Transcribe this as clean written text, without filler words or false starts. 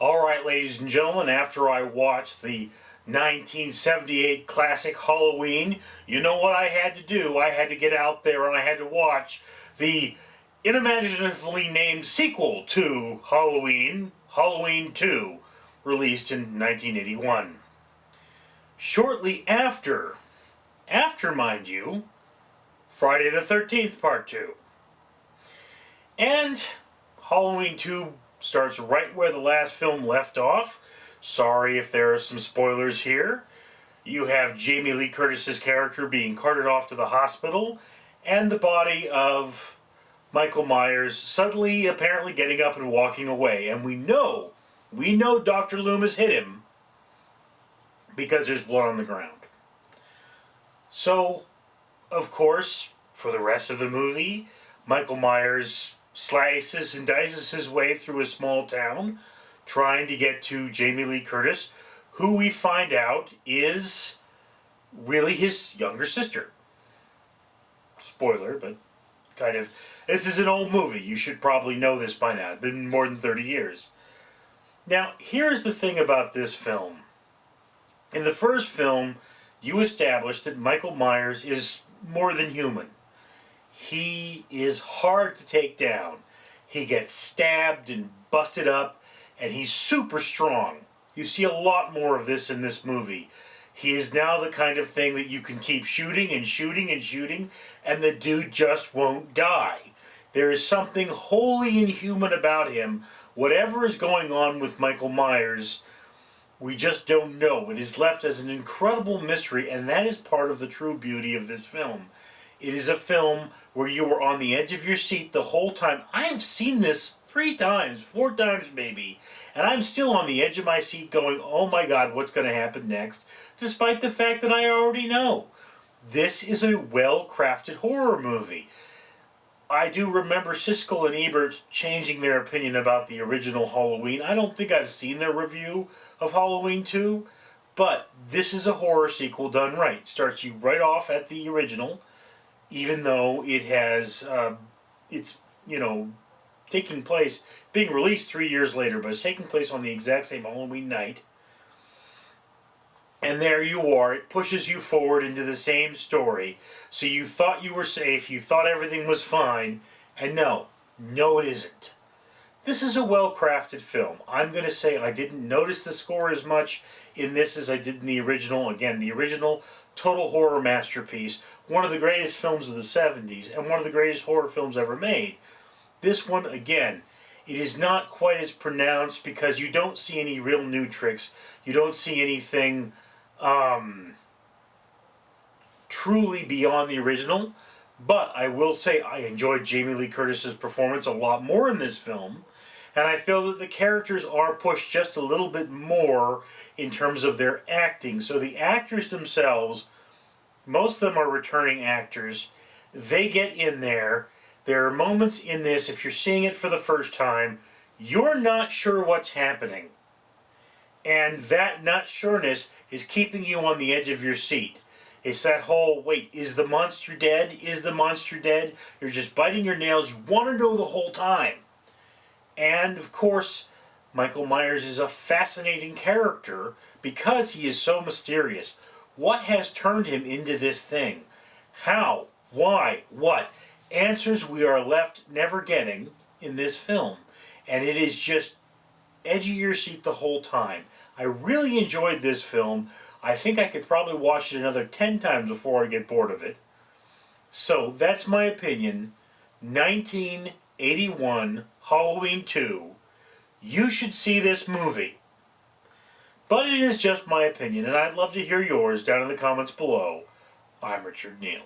Alright, ladies and gentlemen, after I watched the 1978 classic Halloween, you know what I had to do? I had to get out there and I had to watch the unimaginatively named sequel to Halloween, Halloween 2, released in 1981. Shortly after, mind you, Friday the 13th Part 2. And Halloween 2 starts right where the last film left off. Sorry if there are some spoilers here. You have Jamie Lee Curtis's character being carted off to the hospital, and the body of Michael Myers suddenly apparently getting up and walking away. And we know Dr. Loomis hit him because there's blood on the ground. So, of course, for the rest of the movie, Michael Myers slices and dices his way through a small town, trying to get to Jamie Lee Curtis, who we find out is really his younger sister. Spoiler, but kind of. This is an old movie. You should probably know this by now. It's been more than 30 years. Now, here's the thing about this film. In the first film, you established that Michael Myers is more than human. He is hard to take down. He gets stabbed and busted up, and he's super strong. You see a lot more of this in this movie. He is now the kind of thing that you can keep shooting and shooting and shooting, and the dude just won't die. There is something wholly inhuman about him. Whatever is going on with Michael Myers, we just don't know. It is left as an incredible mystery, and that is part of the true beauty of this film. It is a film where you were on the edge of your seat the whole time. I have seen this 3 times, 4 times maybe, and I'm still on the edge of my seat going, oh my God, what's going to happen next? Despite the fact that I already know. This is a well-crafted horror movie. I do remember Siskel and Ebert changing their opinion about the original Halloween. I don't think I've seen their review of Halloween 2, but this is a horror sequel done right. Starts you right off at the original, even though it has, taking place, being released 3 years later, but it's taking place on the exact same Halloween night. And there you are. It pushes you forward into the same story. So you thought you were safe, you thought everything was fine, and no, it isn't. This is a well-crafted film. I'm going to say I didn't notice the score as much in this as I did in the original. Again, the original, total horror masterpiece. One of the greatest films of the 70s, and one of the greatest horror films ever made. This one, again, it is not quite as pronounced because you don't see any real new tricks. You don't see anything truly beyond the original. But I will say I enjoyed Jamie Lee Curtis's performance a lot more in this film. And I feel that the characters are pushed just a little bit more in terms of their acting. So the actors themselves, most of them are returning actors. They get in there. There are moments in this, if you're seeing it for the first time, you're not sure what's happening. And that not sureness is keeping you on the edge of your seat. It's that whole, wait, is the monster dead? Is the monster dead? You're just biting your nails. You want to know the whole time. And, of course, Michael Myers is a fascinating character because he is so mysterious. What has turned him into this thing? How? Why? What? Answers we are left never getting in this film. And it is just edge of your seat the whole time. I really enjoyed this film. I think I could probably watch it another 10 times before I get bored of it. So that's my opinion. 1981 Halloween 2. You should see this movie. But it is just my opinion, and I'd love to hear yours down in the comments below. I'm Richard Neal.